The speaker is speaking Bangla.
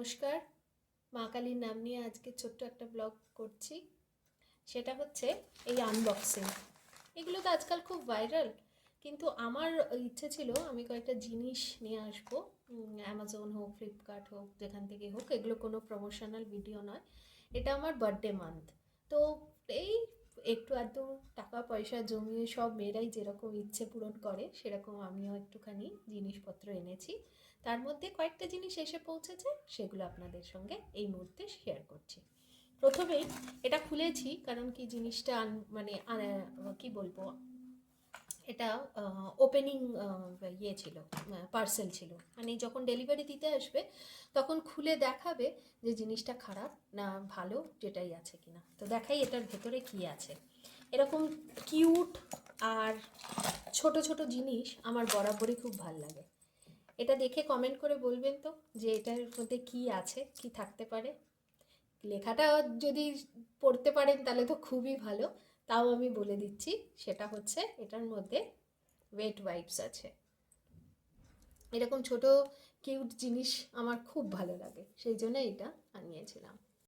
নমস্কার, মা কালীর নাম নিয়ে আজকে ছোট্ট একটা ব্লগ করছি। সেটা হচ্ছে এই আনবক্সিং। এগুলো তো আজকাল খুব ভাইরাল, কিন্তু আমার ইচ্ছে ছিল আমি কয়েকটা জিনিস নিয়ে আসবো। অ্যামাজন হোক, ফ্লিপকার্ট হোক, যেখান থেকে হোক, এগুলো কোনো প্রমোশনাল ভিডিও নয়। এটা আমার বার্থডে মান্থ। তো এই একটু আধটু টাকা পয়সা জমিয়ে সব মেয়েরাই যেরকম ইচ্ছে পূরণ করে, সেরকম আমিও একটুখানি জিনিসপত্র এনেছি। তার মধ্যে কয়েকটা জিনিস এসে পৌঁছেছে, সেগুলো আপনাদের সঙ্গে এই মুহূর্তে শেয়ার করছি। প্রথমেই এটা খুলেছি, কারণ কি জিনিসটা মানে কি বলবো, এটা ওপেনিং ইয়ে ছিল, পার্সেল ছিল। মানে যখন ডেলিভারি দিতে আসবে তখন খুলে দেখাবে যে জিনিসটা খারাপ না ভালো, যেটাই আছে কিনা। তো দেখাই এটার ভেতরে কি আছে। এরকম কিউট আর ছোট ছোট জিনিস আমার বরাবরই খুব ভাল লাগে। এটা দেখে কমেন্ট করে বলবেন তো যে এটার মধ্যে কি আছে, কি থাকতে পারে। লেখাটা যদি পড়তে পারেন তাহলে তো খুবই ভালো। তাও আমি বলে দিচ্ছি, সেটা হচ্ছে এটার মধ্যে ওয়েট ওয়াইপস আছে। এরকম ছোট কিউট জিনিস আমার খুব ভালো লাগে, সেই জন্য এটা আনিয়েছিলাম।